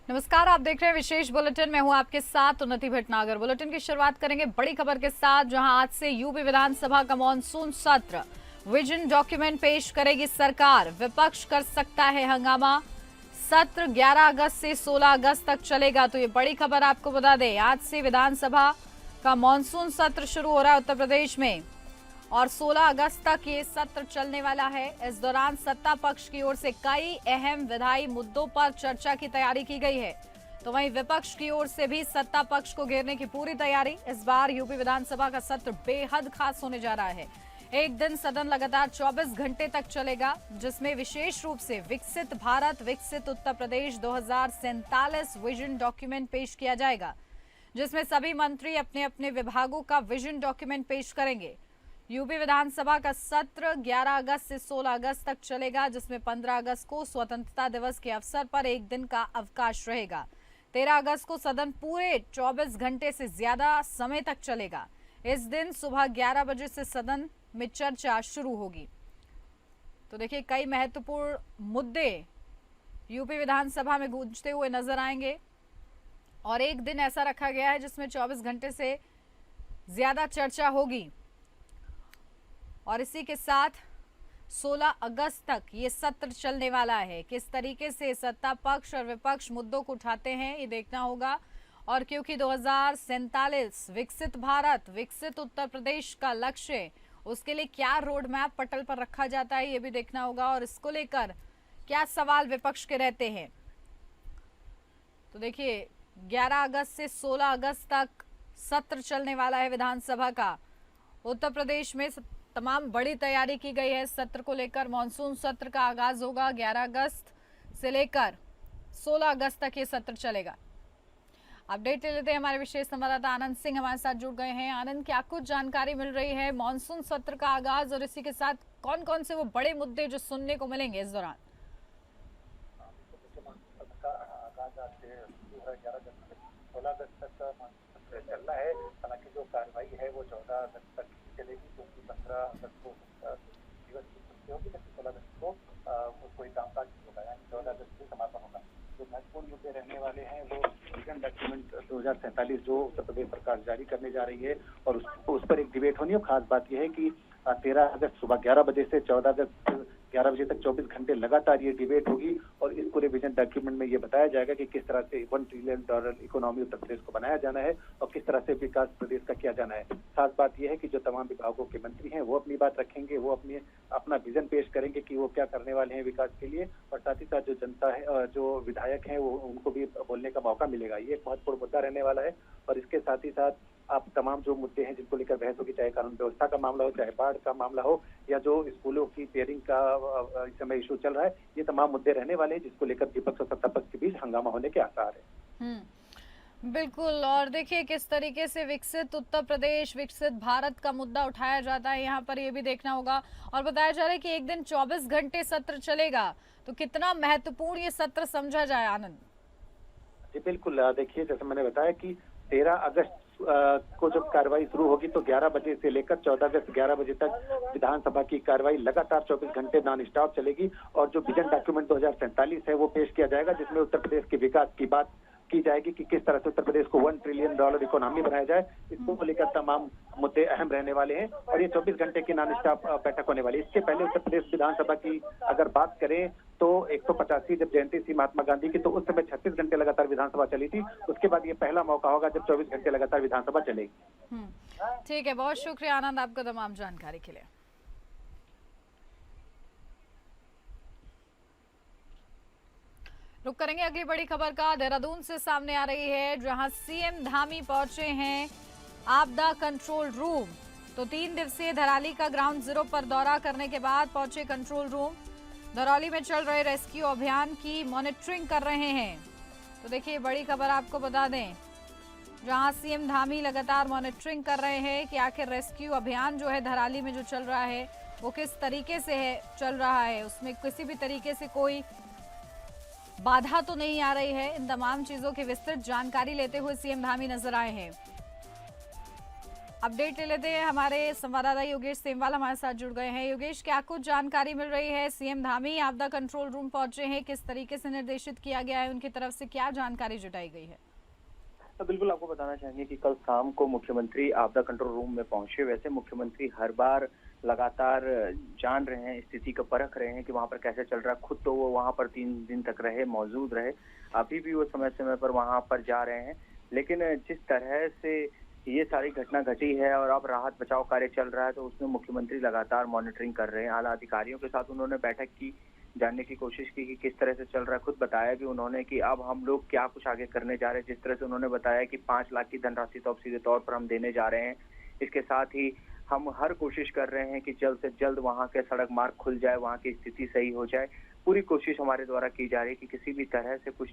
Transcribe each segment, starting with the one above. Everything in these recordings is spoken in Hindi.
नमस्कार, आप देख रहे हैं विशेष बुलेटिन। मैं हूं आपके साथ उन्नति भटनागर। बुलेटिन की शुरुआत करेंगे बड़ी खबर के साथ, जहां आज से यूपी विधानसभा का मॉनसून सत्र विजन डॉक्यूमेंट पेश करेगी सरकार। विपक्ष कर सकता है हंगामा। सत्र 11 अगस्त से 16 अगस्त तक चलेगा। तो ये बड़ी खबर आपको बता दें, आज से विधानसभा का मॉनसून सत्र शुरू हो रहा है उत्तर प्रदेश में और 16 अगस्त तक ये सत्र चलने वाला है। इस दौरान सत्ता पक्ष की ओर से कई अहम विधायी मुद्दों पर चर्चा की तैयारी की गई है, तो वहीं विपक्ष की ओर से भी सत्ता पक्ष को घेरने की पूरी तैयारी। इस बार यूपी विधानसभा का सत्र बेहद खास होने जा रहा है। एक दिन सदन लगातार 24 घंटे तक चलेगा, जिसमें विशेष रूप से विकसित भारत विकसित उत्तर प्रदेश 2047 विजन डॉक्यूमेंट पेश किया जाएगा, जिसमें सभी मंत्री अपने अपने विभागों का विजन डॉक्यूमेंट पेश करेंगे। यूपी विधानसभा का सत्र 11 अगस्त से 16 अगस्त तक चलेगा, जिसमें 15 अगस्त को स्वतंत्रता दिवस के अवसर पर एक दिन का अवकाश रहेगा। 13 अगस्त को सदन पूरे 24 घंटे से ज्यादा समय तक चलेगा। इस दिन सुबह 11 बजे से सदन में चर्चा शुरू होगी। तो देखिए, कई महत्वपूर्ण मुद्दे यूपी विधानसभा में गूंजते हुए नजर आएंगे और एक दिन ऐसा रखा गया है जिसमें 24 घंटे से ज्यादा चर्चा होगी। और इसी के साथ 16 अगस्त तक ये सत्र चलने वाला है। किस तरीके से सत्ता पक्ष और विपक्ष मुद्दों को उठाते हैं, ये देखना होगा। और क्योंकि 2047 विकसित भारत विकसित उत्तर प्रदेश का लक्ष्य है, उसके लिए क्या रोड मैप पटल पर रखा जाता है, ये भी देखना होगा। और इसको लेकर क्या सवाल विपक्ष के रहते हैं। तो देखिए, 11 अगस्त से 16 अगस्त तक सत्र चलने वाला है विधानसभा का। उत्तर प्रदेश में तमाम बड़ी तैयारी की गई है सत्र को लेकर। मॉनसून सत्र का आगाज होगा 11 अगस्त से लेकर 16 अगस्त तक ये सत्र चलेगा। अपडेट ले लेते हैं, हमारे विशेष संवाददाता आनंद सिंह हमारे साथ जुड़ गए हैं। आनंद, क्या कुछ जानकारी मिल रही है मॉनसून सत्र का आगाज और इसी के साथ कौन कौन से वो बड़े मुद्दे जो सुनने को मिलेंगे इस दौरान? चलना है। हालांकि जो कार्रवाई है वो 14 अगस्त तक चलेगी, क्योंकि 15 अगस्त को दिवस की छुट्टी होगी, लेकिन 16 अगस्त को कोई कामकाज नहीं होगा, यानी 14 अगस्त से समापन होगा। जो महत्वपूर्ण मुद्दे रहने वाले हैं वो विजन डॉक्यूमेंट 2047 जो उत्तर प्रदेश सरकार जारी करने जा रही है और उस पर एक डिबेट होनी है। खास बात यह है कि 13 अगस्त सुबह 11 बजे से 14 अगस्त 11 बजे तक 24 घंटे लगातार ये डिबेट होगी और इस पूरे विजन डॉक्यूमेंट में ये बताया जाएगा कि किस तरह से $1 ट्रिलियन इकोनॉमी उत्तर प्रदेश को बनाया जाना है और किस तरह से विकास प्रदेश का किया जाना है। खास बात यह है कि जो तमाम विभागों के मंत्री हैं वो अपनी बात रखेंगे, वो अपना विजन पेश करेंगे कि वो क्या करने वाले हैं विकास के लिए, और साथ ही साथ जो जनता है, जो विधायक हैं, वो उनको भी बोलने का मौका मिलेगा। ये एक महत्वपूर्ण मुद्दा रहने वाला है। और इसके साथ ही साथ आप तमाम जो मुद्दे हैं जिनको लेकर बहस होगी, चाहे कानून व्यवस्था का मामला हो, चाहे बाढ़ का मामला हो, या जो स्कूलों की पेयरिंग का इस समय इशू चल रहा है, ये तमाम मुद्दे रहने वाले हैं जिसको लेकर विपक्ष और सत्ता पक्ष के बीच हंगामा होने के आसार है। बिल्कुल। और देखिए, किस तरीके से विकसित उत्तर प्रदेश विकसित भारत का मुद्दा उठाया जाता है यहाँ पर, ये भी देखना होगा। और बताया जा रहा है कि एक दिन 24 घंटे सत्र चलेगा, तो कितना महत्वपूर्ण ये सत्र समझा जाए आनंद? जी बिल्कुल, देखिए जैसे मैंने बताया कि 13 अगस्त को जब कार्रवाई शुरू होगी तो 11 बजे से लेकर 14 अगस्त 11 बजे तक विधानसभा की कार्रवाई लगातार 24 घंटे नॉन स्टॉप चलेगी। और जो विजन डॉक्यूमेंट 2047 है वो पेश किया जाएगा, जिसमें उत्तर प्रदेश के विकास की बात की जाएगी कि किस तरह से उत्तर प्रदेश को $1 ट्रिलियन इकोनॉमी बनाया जाए। इसको लेकर तमाम मुद्दे अहम रहने वाले हैं और ये 24 घंटे की नॉन स्टॉप बैठक होने वाली है। इसके पहले उत्तर प्रदेश विधानसभा की अगर बात करें तो 185 जब जयंती थी महात्मा गांधी की, तो उस समय 36 घंटे लगातार विधानसभा चली थी। उसके बाद ये पहला मौका होगा जब 24 घंटे लगातार विधानसभा चलेगी। ठीक है, बहुत शुक्रिया आनंद आपका तमाम जानकारी के लिए। रुक करेंगे अगली बड़ी खबर का। देहरादून से सामने आ रही है, जहां सीएम धामी पहुंचे हैं आपदा कंट्रोल रूम। तो 3 दिवसीय धराली का ग्राउंड जीरो पर दौरा करने के बाद पहुंचे कंट्रोल रूम। धरौली में चल रहे रेस्क्यू अभियान की मॉनिटरिंग कर रहे हैं। तो देखिए, बड़ी खबर आपको बता दें, जहां सीएम धामी लगातार मॉनिटरिंग कर रहे हैं कि आखिर रेस्क्यू अभियान जो है धराली में जो चल रहा है वो किस तरीके से चल रहा है, उसमें किसी भी तरीके से कोई बाधा तो नहीं आ रही है। इन तमाम चीजों की विस्तृत जानकारी लेते हुए सीएम धामी नजर आए हैं। अपडेट ले लेते हैं। हमारे संवाददाता योगेश सेमवाल हमारे साथ जुड़ गए हैं। योगेश, क्या कुछ जानकारी मिल रही है? सीएम धामी आपदा कंट्रोल रूम पहुंचे हैं, किस तरीके से निर्देशित किया गया है, उनकी तरफ से क्या जानकारी जुटाई गई है? बिल्कुल आपको बताना चाहेंगे कि कल शाम को मुख्यमंत्री आपदा कंट्रोल रूम में पहुंचे। वैसे मुख्यमंत्री हर बार लगातार जान रहे हैं, स्थिति को परख रहे हैं कि वहां पर कैसे चल रहा है। खुद तो वो वहां पर 3 दिन तक रहे, मौजूद रहे। अभी भी वो समय समय पर वहां पर जा रहे हैं। लेकिन जिस तरह से ये सारी घटना घटी है और अब राहत बचाव कार्य चल रहा है, तो उसमें मुख्यमंत्री लगातार मॉनिटरिंग कर रहे हैं। आला अधिकारियों के साथ उन्होंने बैठक की, जानने की कोशिश की कि किस तरह से चल रहा है। खुद बताया भी उन्होंने कि अब हम लोग क्या कुछ आगे करने जा रहे हैं। जिस तरह से उन्होंने बताया कि 5 लाख की धनराशि तो अब सीधे तौर पर हम देने जा रहे हैं। इसके साथ ही हम हर कोशिश कर रहे हैं कि जल्द से जल्द वहां के सड़क मार्ग खुल जाए, वहां की स्थिति सही हो जाए। पूरी कोशिश हमारे द्वारा की जा रही है कि किसी भी तरह से कुछ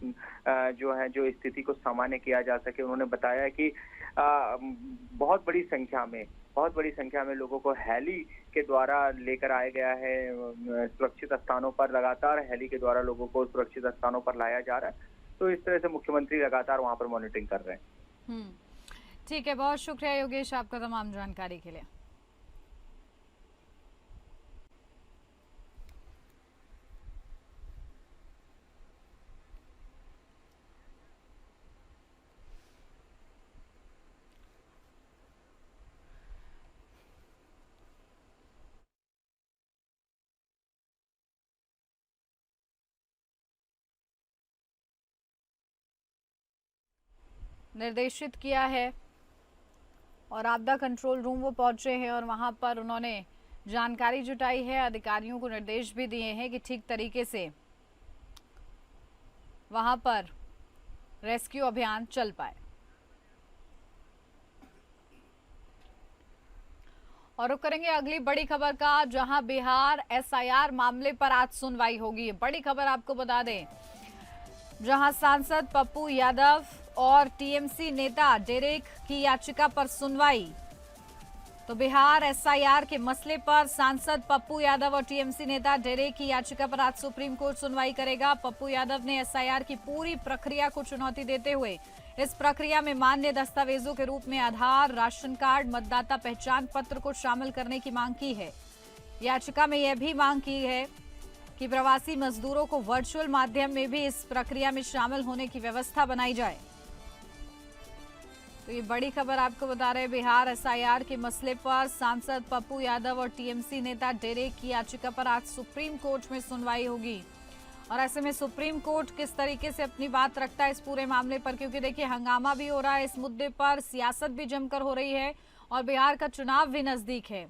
जो स्थिति को सामान्य किया जा सके। उन्होंने बताया कि बहुत बड़ी संख्या में लोगों को हेली के द्वारा लेकर आया गया है सुरक्षित स्थानों पर। लगातार हेली के द्वारा लोगों को सुरक्षित स्थानों पर लाया जा रहा है। तो इस तरह से मुख्यमंत्री लगातार वहां पर मॉनिटरिंग कर रहे हैं। ठीक है, बहुत शुक्रिया योगेश आपका तमाम जानकारी के लिए। निर्देशित किया है और आपदा कंट्रोल रूम वो पहुंचे हैं और वहां पर उन्होंने जानकारी जुटाई है। अधिकारियों को निर्देश भी दिए हैं कि ठीक तरीके से वहां पर रेस्क्यू अभियान चल पाए। और रुक करेंगे अगली बड़ी खबर का, जहां बिहार एसआईआर मामले पर आज सुनवाई होगी। बड़ी खबर आपको बता दें, जहां सांसद पप्पू यादव और टीएमसी नेता डेरेक की याचिका पर सुनवाई। तो बिहार एसआईआर के मसले पर सांसद पप्पू यादव और टीएमसी नेता डेरेक की याचिका पर आज सुप्रीम कोर्ट सुनवाई करेगा। पप्पू यादव ने एसआईआर की पूरी प्रक्रिया को चुनौती देते हुए इस प्रक्रिया में मान्य दस्तावेजों के रूप में आधार, राशन कार्ड, मतदाता पहचान पत्र को शामिल करने की मांग की है। याचिका में यह भी मांग की है कि प्रवासी मजदूरों को वर्चुअल माध्यम में भी इस प्रक्रिया में शामिल होने की व्यवस्था बनाई जाए। तो ये बड़ी खबर आपको बता रहे हैं। बिहार एसआईआर के मसले पर सांसद पप्पू यादव और टीएमसी नेता डेरेक की याचिका पर आज सुप्रीम कोर्ट में सुनवाई होगी। और ऐसे में सुप्रीम कोर्ट किस तरीके से अपनी बात रखता है इस पूरे मामले पर, क्योंकि देखिए हंगामा भी हो रहा है इस मुद्दे पर, सियासत भी जमकर हो रही है और बिहार का चुनाव भी नजदीक है।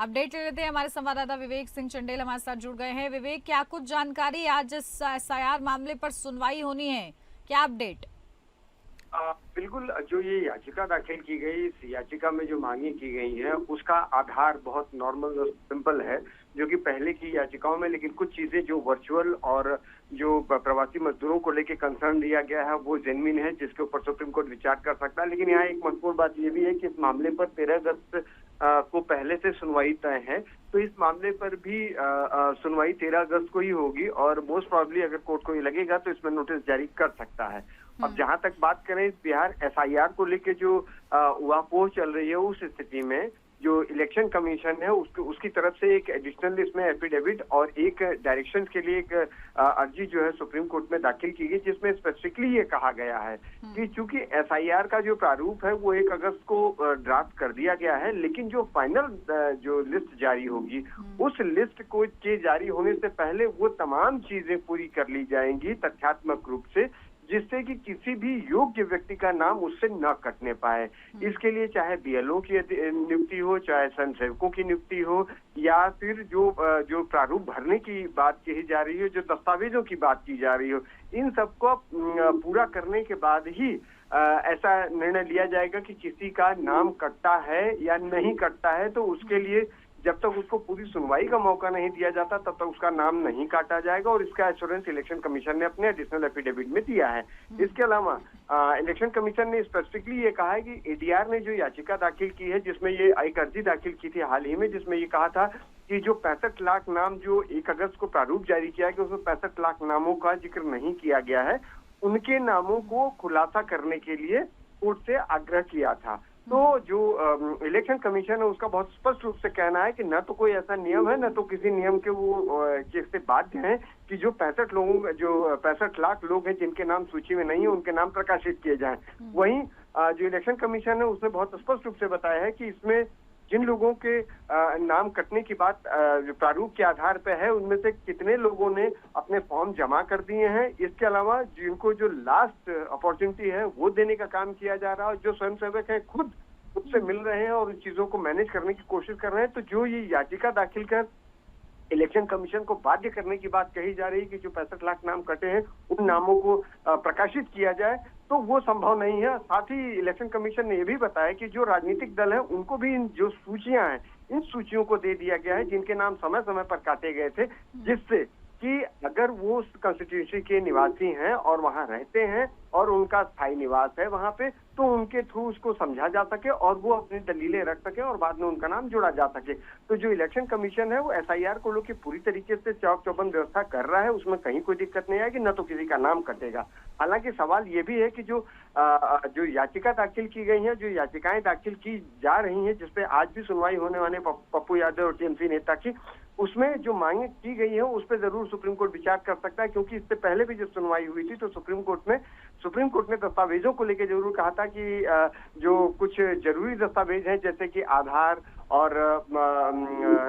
अपडेट ले लेते हैं, हमारे संवाददाता विवेक सिंह चंडेल हमारे साथ जुड़ गए हैं। विवेक, क्या कुछ जानकारी, आज इस एसआईआर मामले पर सुनवाई होनी है, क्या अपडेट? बिल्कुल, जो ये याचिका दाखिल की गई, इस याचिका में जो मांगी की गई है उसका आधार बहुत नॉर्मल और सिंपल है, जो कि पहले की याचिकाओं में। लेकिन कुछ चीजें जो वर्चुअल और जो प्रवासी मजदूरों को लेकर कंसर्न दिया गया है वो जेन्युइन है, जिसके ऊपर सुप्रीम कोर्ट विचार कर सकता है। लेकिन यहाँ एक महत्वपूर्ण बात ये भी है कि इस मामले पर 13 अगस्त को पहले से सुनवाई तय है। तो इस मामले पर भी सुनवाई 13 अगस्त को ही होगी और मोस्ट प्रॉब्ली अगर कोर्ट को ये लगेगा तो इसमें नोटिस जारी कर सकता है। अब जहां तक बात करें बिहार एसआईआर को लेके जो उहापोह चल रही है, उस स्थिति में जो इलेक्शन कमीशन है उसकी तरफ से एक एडिशनल इसमें एफिडेविट और एक डायरेक्शन के लिए एक अर्जी जो है सुप्रीम कोर्ट में दाखिल की गई, जिसमें स्पेसिफिकली ये कहा गया है कि चूंकि एसआईआर का जो प्रारूप है वो 1 अगस्त को ड्राफ्ट कर दिया गया है, लेकिन जो फाइनल जो लिस्ट जारी होगी उस लिस्ट को के जारी होने से पहले वो तमाम चीजें पूरी कर ली जाएंगी तथ्यात्मक रूप से, जिससे कि किसी भी योग्य व्यक्ति का नाम उससे न कटने पाए। इसके लिए चाहे बीएलओ की नियुक्ति हो, चाहे स्वयं सेवकों की नियुक्ति हो, या फिर जो प्रारूप भरने की बात कही जा रही हो, जो दस्तावेजों की बात की जा रही हो, इन सबको पूरा करने के बाद ही ऐसा निर्णय लिया जाएगा कि किसी का नाम कटता है या नहीं कटता है। तो उसके लिए जब तक उसको पूरी सुनवाई का मौका नहीं दिया जाता तब तक उसका नाम नहीं काटा जाएगा, और इसका एश्योरेंस इलेक्शन कमीशन ने अपने एडिशनल एफिडेविट में दिया है। इसके अलावा इलेक्शन कमीशन ने स्पेसिफिकली ये कहा है कि एडीआर ने जो याचिका दाखिल की है, जिसमें ये एक अर्जी दाखिल की थी हाल ही में, जिसमें ये कहा था कि जो 65 लाख नाम जो 1 अगस्त को प्रारूप जारी किया गया उसमें 65 लाख नामों का जिक्र नहीं किया गया है, उनके नामों को खुलासा करने के लिए कोर्ट से आग्रह किया था। तो जो इलेक्शन कमीशन है उसका बहुत स्पष्ट रूप से कहना है कि न तो कोई ऐसा नियम है, न तो किसी नियम के वो जिससे बाध्य हैं कि जो 65 लाख लोग हैं जिनके नाम सूची में नहीं है उनके नाम प्रकाशित किए जाएं। वहीं जो इलेक्शन कमीशन है उसने बहुत स्पष्ट रूप से बताया है कि इसमें जिन लोगों के नाम कटने की बात प्रारूप के आधार पर है उनमें से कितने लोगों ने अपने फॉर्म जमा कर दिए हैं। इसके अलावा जिनको जो लास्ट अपॉर्चुनिटी है वो देने का काम किया जा रहा है। जो स्वयंसेवक हैं खुद से मिल रहे हैं और उन चीजों को मैनेज करने की कोशिश कर रहे हैं। तो जो ये याचिका दाखिल कर इलेक्शन कमीशन को बाध्य करने की बात कही जा रही है कि जो 65 लाख नाम कटे हैं उन नामों को प्रकाशित किया जाए, तो वो संभव नहीं है। साथ ही इलेक्शन कमीशन ने यह भी बताया कि जो राजनीतिक दल है उनको भी इन जो सूचियां हैं इन सूचियों को दे दिया गया है जिनके नाम समय समय पर काटे गए थे, जिससे कि अगर वो कॉन्स्टिट्यूंसी के निवासी हैं और वहां रहते हैं और उनका स्थायी निवास है वहां पे, तो उनके थ्रू उसको समझा जा सके और वो अपनी दलीलें रख सके और बाद में उनका नाम जोड़ा जा सके। तो जो इलेक्शन कमीशन है वो एसआईआर को लेकर पूरी तरीके से चौक चौबंद व्यवस्था कर रहा है, उसमें कहीं कोई दिक्कत नहीं आएगी, न तो किसी का नाम कटेगा। हालांकि सवाल ये भी है कि जो याचिका दाखिल की गई है, जो याचिकाएं दाखिल की जा रही हैं जिसपे आज भी सुनवाई होने वाले पप्पू यादव और टीएमसी नेता की, उसमें जो मांगे की गई है उस पर जरूर सुप्रीम कोर्ट विचार कर सकता है, क्योंकि इससे पहले भी जब सुनवाई हुई थी तो सुप्रीम कोर्ट ने दस्तावेजों को लेकर जरूर कहा था कि जो कुछ जरूरी दस्तावेज हैं जैसे कि आधार और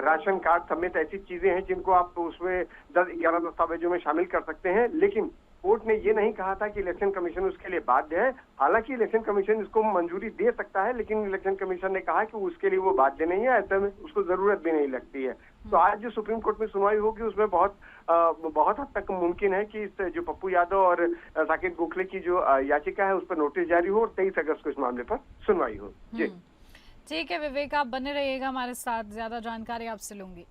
राशन कार्ड समेत ऐसी चीजें हैं जिनको आप उसमें 10-11 दस्तावेजों में शामिल कर सकते हैं, लेकिन कोर्ट ने ये नहीं कहा था कि इलेक्शन कमीशन उसके लिए बाध्य है। हालांकि इलेक्शन कमीशन इसको मंजूरी दे सकता है, लेकिन इलेक्शन कमीशन ने कहा कि उसके लिए वो बाध्य नहीं है, ऐसे में उसको जरूरत भी नहीं लगती है। तो आज जो सुप्रीम कोर्ट में सुनवाई होगी उसमें बहुत हद तक मुमकिन है कि इस जो पप्पू यादव और साकेत गोखले की जो याचिका है उस पर नोटिस जारी हो और 23 अगस्त को इस मामले पर सुनवाई हो। जी ठीक है विवेक, आप बने रहिएगा हमारे साथ, ज्यादा जानकारी आपसे लूंगी।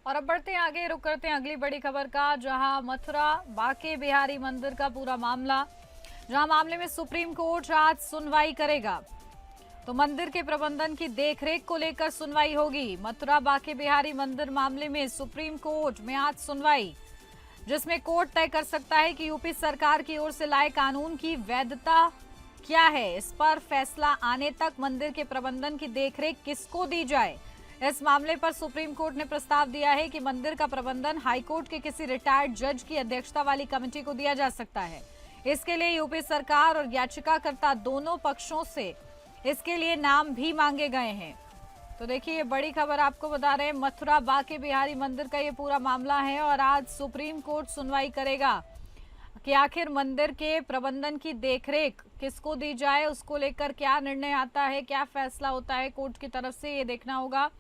और अब बढ़ते हैं आगे, रुक करते हैं अगली बड़ी खबर का, जहां मथुरा बांके बिहारी मंदिर का पूरा मामला, जहां मामले में सुप्रीम कोर्ट आज सुनवाई करेगा। तो मंदिर के प्रबंधन की देखरेख को लेकर सुनवाई होगी। मथुरा बांके बिहारी मंदिर मामले में सुप्रीम कोर्ट में आज सुनवाई, जिसमें कोर्ट तय कर सकता है कि यूपी सरकार की ओर से लाए कानून की वैधता क्या है। इस पर फैसला आने तक मंदिर के प्रबंधन की देखरेख किसको दी जाए। इस मामले पर सुप्रीम कोर्ट ने प्रस्ताव दिया है कि मंदिर का प्रबंधन हाईकोर्ट के किसी रिटायर्ड जज की अध्यक्षता वाली कमेटी को दिया जा सकता है। इसके लिए यूपी सरकार और याचिकाकर्ता दोनों पक्षों से इसके लिए नाम भी मांगे गए हैं। तो देखिए, ये बड़ी खबर आपको बता रहे हैं, मथुरा बांके बिहारी मंदिर का ये पूरा मामला है और आज सुप्रीम कोर्ट सुनवाई करेगा कि आखिर मंदिर के प्रबंधन की देखरेख किसको दी जाए, उसको लेकर क्या निर्णय आता है, क्या फैसला होता है कोर्ट की तरफ से, ये देखना होगा।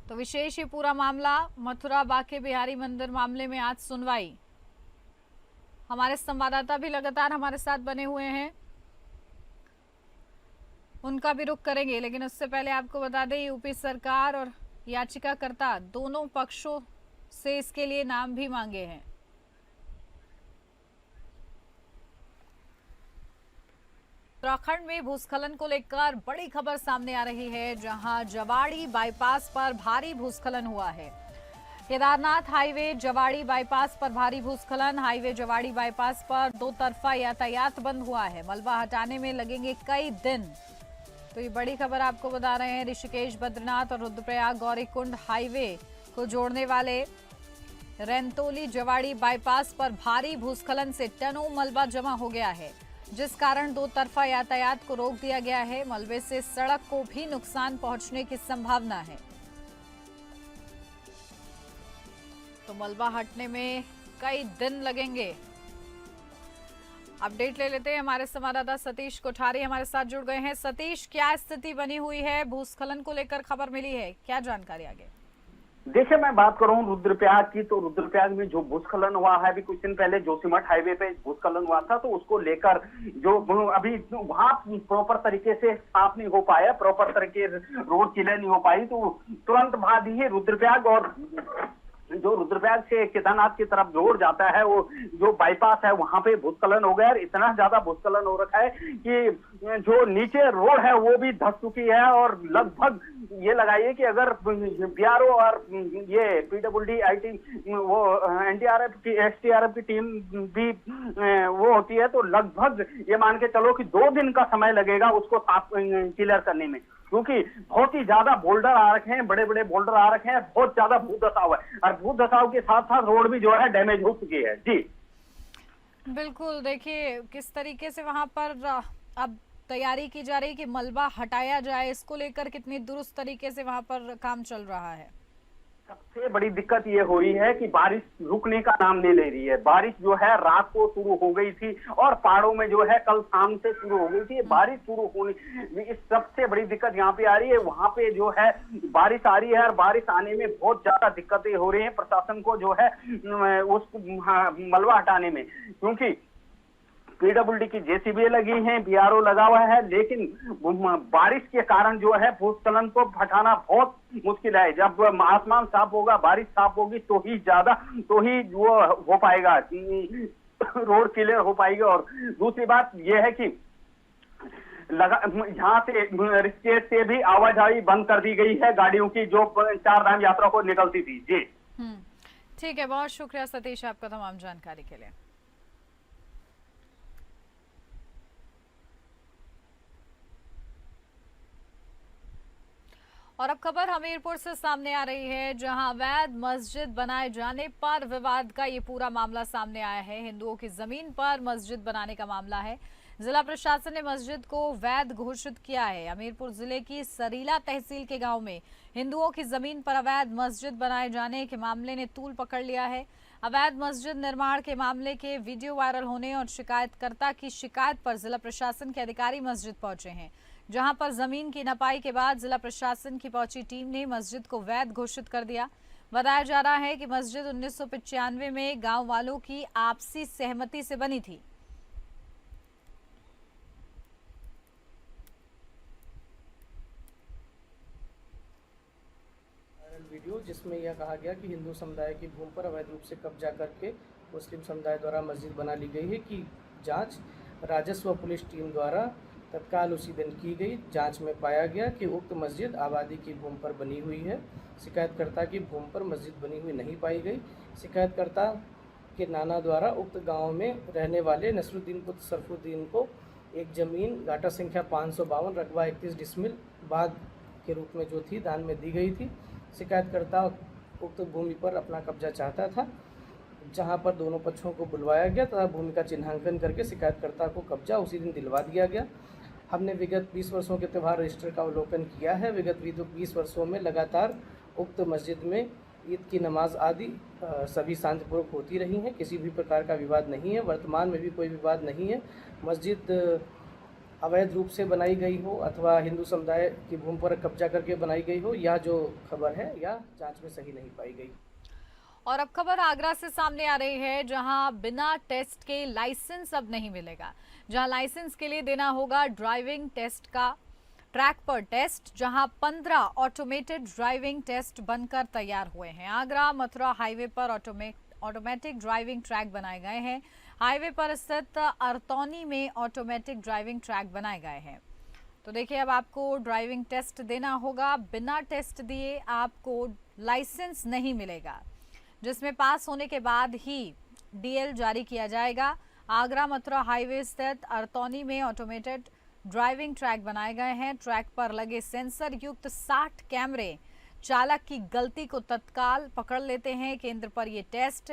तो विशेष ये पूरा मामला, मथुरा बांके बिहारी मंदिर मामले में आज सुनवाई। हमारे संवाददाता भी लगातार हमारे साथ बने हुए हैं, उनका भी रुख करेंगे, लेकिन उससे पहले आपको बता दें यूपी सरकार और याचिकाकर्ता दोनों पक्षों से इसके लिए नाम भी मांगे हैं। उत्तराखंड में भूस्खलन को लेकर बड़ी खबर सामने आ रही है, जहां जवाड़ी बाईपास पर भारी भूस्खलन हुआ है। केदारनाथ हाईवे जवाड़ी बाईपास पर भारी भूस्खलन, हाईवे जवाड़ी बाईपास पर दो तरफा यातायात बंद हुआ है। मलबा हटाने में लगेंगे कई दिन। तो ये बड़ी खबर आपको बता रहे हैं, ऋषिकेश बद्रीनाथ और रुद्रप्रयाग गौरीकुंड हाईवे को जोड़ने वाले रैंतोली जवाड़ी बाईपास पर भारी भूस्खलन से टनों मलबा जमा हो गया है, जिस कारण दो तरफा यातायात को रोक दिया गया है। मलबे से सड़क को भी नुकसान पहुंचने की संभावना है। तो मलबा हटने में कई दिन लगेंगे। अपडेट ले लेते हैं, हमारे संवाददाता सतीश कोठारी हमारे साथ जुड़ गए हैं। सतीश, क्या स्थिति बनी हुई है, भूस्खलन को लेकर खबर मिली है, क्या जानकारी आगे? देखिए, मैं बात करूं रुद्रप्रयाग की, तो रुद्रप्रयाग में जो भूस्खलन हुआ है, अभी कुछ दिन पहले जोशीमठ हाईवे पे भूस्खलन हुआ था, तो उसको लेकर जो अभी वहां प्रॉपर तरीके से साफ नहीं हो पाया, प्रॉपर तरीके रोड क्लियर नहीं हो पाई, तो तुरंत बाद ही रुद्रप्रयाग और जो रुद्रप्रयाग से केदारनाथ की तरफ रोड जाता है, वो जो बाईपास है वहां पे भूस्खलन हो गया है। इतना ज्यादा भूस्खलन हो रखा है कि जो नीचे रोड है वो भी धंस चुकी है और लगभग ये लगाइए कि अगर बीआरओ और ये पीडब्ल्यूडी आईटी वो एनडीआरएफ की एसडीआरएफ की टीम भी वो होती है तो लगभग ये मान के चलो कि 2 दिन का समय लगेगा उसको साफ क्लियर करने में, क्योंकि बहुत ही ज्यादा बोल्डर आ रखे हैं, बड़े बड़े बोल्डर आ रखे हैं, बहुत ज्यादा भूदसाव है और भूदसाव के साथ साथ रोड भी जो है डैमेज हो चुकी है। जी बिल्कुल, देखिए किस तरीके से वहां पर अब तैयारी की जा रही कि मलबा हटाया जाए, इसको लेकर कितनी दुरुस्त तरीके से वहां पर काम चल रहा है। सबसे बड़ी दिक्कत ये हो रही है कि बारिश रुकने का नाम नहीं ले रही है। बारिश जो है रात को शुरू हो गई थी और पहाड़ों में जो है कल शाम से शुरू हो गई थी। बारिश शुरू होने इस सबसे बड़ी दिक्कत यहाँ पे आ रही है। वहां पे जो है बारिश आ रही है और बारिश आने में बहुत ज्यादा दिक्कतें हो रही हैं प्रशासन को जो है उस मलबा हटाने में, क्योंकि पीडब्ल्यूडी की जेसीबी लगी है, बीआरओ लगा हुआ है, लेकिन बारिश के कारण जो है भूस्खलन को हटाना बहुत मुश्किल है। जब आसमान साफ होगा, बारिश साफ होगी तो ही वो हो पाएगा, रोड क्लियर हो पाएगी। और दूसरी बात यह है कि यहाँ से ऋषिकेश से भी आवाजाही बंद कर दी गई है गाड़ियों की जो 4 धाम यात्रा को निकलती थी। जी ठीक है, बहुत शुक्रिया सतीश आपका तमाम जानकारी के लिए। और अब खबर हमीरपुर से सामने आ रही है, जहां अवैध मस्जिद बनाए जाने पर विवाद का ये पूरा मामला सामने आया है। हिंदुओं की जमीन पर मस्जिद बनाने का मामला है। जिला प्रशासन ने मस्जिद को वैध घोषित किया है। हमीरपुर जिले की सरीला तहसील के गांव में हिंदुओं की जमीन पर अवैध मस्जिद बनाए जाने के मामले ने तूल पकड़ लिया है। अवैध मस्जिद निर्माण के मामले के वीडियो वायरल होने और शिकायतकर्ता की शिकायत पर जिला प्रशासन के अधिकारी मस्जिद पहुंचे हैं, जहां पर जमीन की नपाई के बाद जिला प्रशासन की पहुंची टीम ने मस्जिद को वैध घोषित कर दिया। बताया जा रहा है कि मस्जिद 1995 में गांव वालों की आपसी सहमति से बनी थी। वीडियो जिसमें यह कहा गया कि हिंदू समुदाय की भूमि पर अवैध रूप से कब्जा करके मुस्लिम समुदाय द्वारा मस्जिद बना ली गई है, कि जांच राजस्व पुलिस टीम द्वारा तत्काल उसी दिन की गई। जांच में पाया गया कि उक्त मस्जिद आबादी की भूमि पर बनी हुई है। शिकायतकर्ता की भूमि पर मस्जिद बनी हुई नहीं पाई गई। शिकायतकर्ता के नाना द्वारा उक्त गांव में रहने वाले नसरुद्दीन पुत्र सरफुद्दीन को एक ज़मीन गाटा संख्या 552 रकबा 31 डिसमिल बाग के रूप में जो थी दान में दी गई थी। शिकायतकर्ता उक्त भूमि पर अपना कब्जा चाहता था, जहां पर दोनों पक्षों को बुलवाया गया तथा भूमि का चिन्हांकन करके शिकायतकर्ता को कब्जा उसी दिन दिलवा दिया गया। हमने विगत 20 वर्षों के त्यौहार रजिस्टर का अवलोकन किया है। विगत 20 वर्षों में लगातार उक्त मस्जिद में ईद की नमाज आदि सभी शांतिपूर्वक होती रही हैं। किसी भी प्रकार का विवाद नहीं है। वर्तमान में भी कोई विवाद नहीं है। मस्जिद अवैध रूप से बनाई गई हो अथवा हिंदू समुदाय की भूमि पर कब्जा करके बनाई गई हो, यह जो खबर है यह जांच में सही नहीं पाई गई। और अब खबर आगरा से सामने आ रही है, जहां बिना टेस्ट के लाइसेंस अब नहीं मिलेगा। जहां लाइसेंस के लिए देना होगा ड्राइविंग टेस्ट का ट्रैक पर टेस्ट, जहां 15 ऑटोमेटेड ड्राइविंग टेस्ट बनकर तैयार हुए हैं। आगरा मथुरा हाईवे पर ऑटोमेटिक ड्राइविंग ट्रैक बनाए गए हैं। हाईवे पर स्थित अरतौनी में ऑटोमेटिक ड्राइविंग ट्रैक बनाए गए हैं। तो देखिए, अब आपको ड्राइविंग टेस्ट देना होगा। बिना टेस्ट दिए आपको लाइसेंस नहीं मिलेगा, जिसमें पास होने के बाद ही डीएल जारी किया जाएगा। आगरा मथुरा हाईवे स्थित अरतौनी में ऑटोमेटेड ड्राइविंग ट्रैक बनाए गए हैं। ट्रैक पर लगे सेंसर युक्त 60 कैमरे चालक की गलती को तत्काल पकड़ लेते हैं। केंद्र पर ये टेस्ट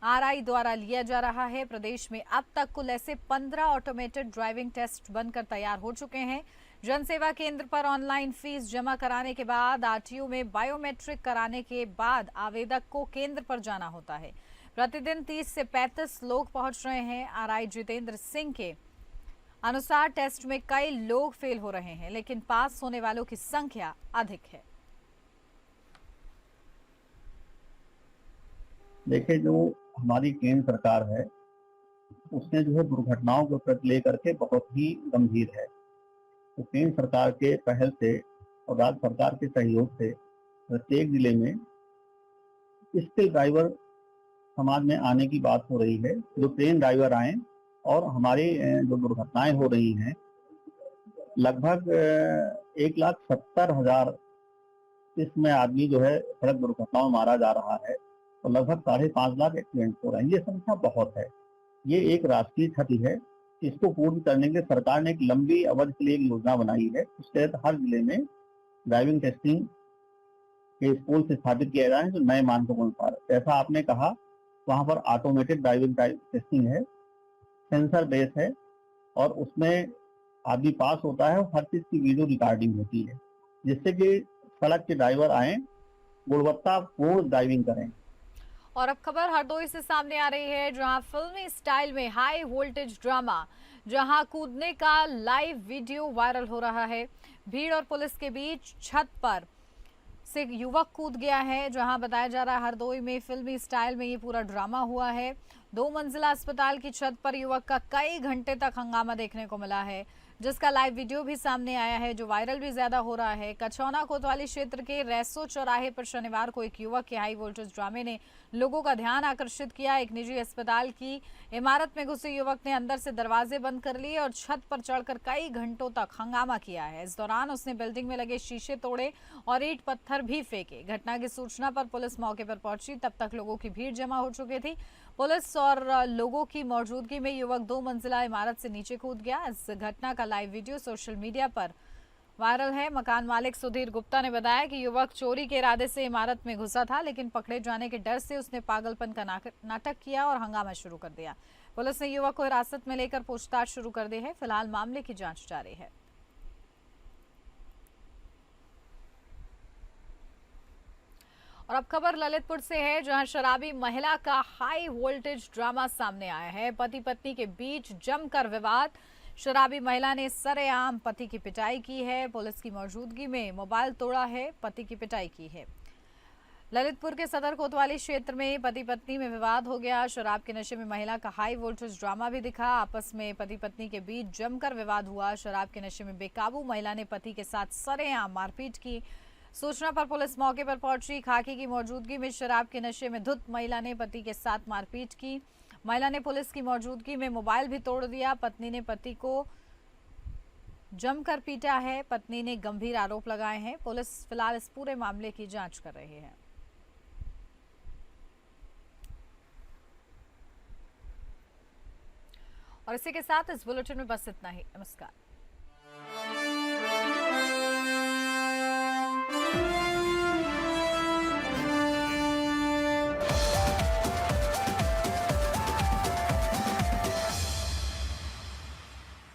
आरआई द्वारा लिया जा रहा है। प्रदेश में अब तक कुल ऐसे 15 ऑटोमेटेड ड्राइविंग टेस्ट बनकर तैयार हो चुके हैं। जनसेवा केंद्र पर ऑनलाइन फीस जमा कराने के बाद आरटीओ में बायोमेट्रिक कराने के बाद आवेदक को केंद्र पर जाना होता है। प्रतिदिन 30 से 35 लोग पहुंच रहे हैं। आरआई जितेंद्र सिंह के अनुसार टेस्ट में कई लोग फेल हो रहे हैं, लेकिन पास होने वालों की संख्या अधिक है। देखिए, जो हमारी केंद्र सरकार है उसने जो है दुर्घटनाओं को प्रति लेकर के बहुत ही गंभीर है। तो केंद्र सरकार के पहल से और राज्य सरकार के सहयोग से प्रत्येक जिले में स्किल ड्राइवर समाज में आने की बात हो रही है। जो ट्रेन ड्राइवर आए और हमारी जो दुर्घटनाएं हो रही हैं, लगभग 1,70,000 इसमें आदमी जो है सड़क दुर्घटनाओं में मारा जा रहा है और लगभग 5.5 लाख एक्सीडेंट हो रहे हैं। ये संख्या बहुत है। ये एक राष्ट्रीय क्षति है। इसको पूर्ण करने के लिए सरकार ने एक लंबी अवधि के लिए एक योजना बनाई है। उस तहत हर जिले में ड्राइविंग टेस्टिंग के स्कूल से स्थापित किया जाए जो नए मानकों के अनुसार। जैसा आपने कहा, वहां पर ऑटोमेटेड ड्राइविंग टेस्टिंग है, सेंसर बेस है और उसमें आदमी पास होता है और हर चीज की वीडियो रिकॉर्डिंग होती है, जिससे कि सड़क के ड्राइवर आए, गुणवत्तापूर्ण ड्राइविंग करें। और अब खबर हरदोई से सामने आ रही है, जहां फिल्मी स्टाइल में हाई वोल्टेज ड्रामा, जहां कूदने का लाइव वीडियो वायरल हो रहा है। भीड़ और पुलिस के बीच छत पर से युवक कूद गया है। जहां बताया जा रहा है हरदोई में फिल्मी स्टाइल में ये पूरा ड्रामा हुआ है। 2 मंजिला अस्पताल की छत पर युवक का कई घंटे तक हंगामा देखने को मिला है, जिसका लाइव वीडियो भी सामने आया है, जो वायरल भी ज्यादा हो रहा है। कछौना कोतवाली क्षेत्र के रेसो चौराहे पर शनिवार को एक युवक के हाई वोल्टेज ड्रामे ने लोगों का ध्यान आकर्षित किया। एक निजी अस्पताल की इमारत में घुसे युवक ने अंदर से दरवाजे बंद कर लिए और छत पर चढ़कर कई घंटों तक हंगामा किया है। इस दौरान उसने बिल्डिंग में लगे शीशे तोड़े और ईंट पत्थर भी फेंके। घटना की सूचना पर पुलिस मौके पर पहुंची। तब तक लोगों की भीड़ जमा हो चुकी थी। पुलिस और लोगों की मौजूदगी में युवक 2 मंजिला इमारत से नीचे कूद गया। इस घटना का लाइव वीडियो सोशल मीडिया पर वायरल है। मकान मालिक सुधीर गुप्ता ने बताया कि युवक चोरी के इरादे से इमारत में घुसा था, लेकिन पकड़े जाने के डर से उसने पागलपन का नाटक किया और हंगामा शुरू कर दिया। पुलिस ने युवक को हिरासत में लेकर पूछताछ शुरू कर दी है। फिलहाल मामले की जांच जारी है। और अब खबर ललितपुर से है, जहां शराबी महिला का हाई वोल्टेज ड्रामा सामने आया है। पति पत्नी के बीच जमकर विवाद। शराबी महिला ने सरेआम पति की पिटाई की है। पुलिस की मौजूदगी में मोबाइल तोड़ा है, पति की पिटाई की है। ललितपुर के सदर कोतवाली क्षेत्र में पति पत्नी में विवाद हो गया। शराब के नशे में महिला का हाई वोल्टेज ड्रामा भी दिखा। आपस में पति पत्नी के बीच जमकर विवाद हुआ। शराब के नशे में बेकाबू महिला ने पति के साथ सरेआम मारपीट की। सूचना पर पुलिस मौके पर पहुंची। खाकी की मौजूदगी में शराब के नशे में धुत महिला ने पति के साथ मारपीट की। महिला ने पुलिस की मौजूदगी में मोबाइल भी तोड़ दिया। पत्नी ने पति को जमकर पीटा है। पत्नी ने गंभीर आरोप लगाए हैं। पुलिस फिलहाल इस पूरे मामले की जांच कर रही है। और इसी के साथ इस बुलेटिन में बस इतना ही। नमस्कार।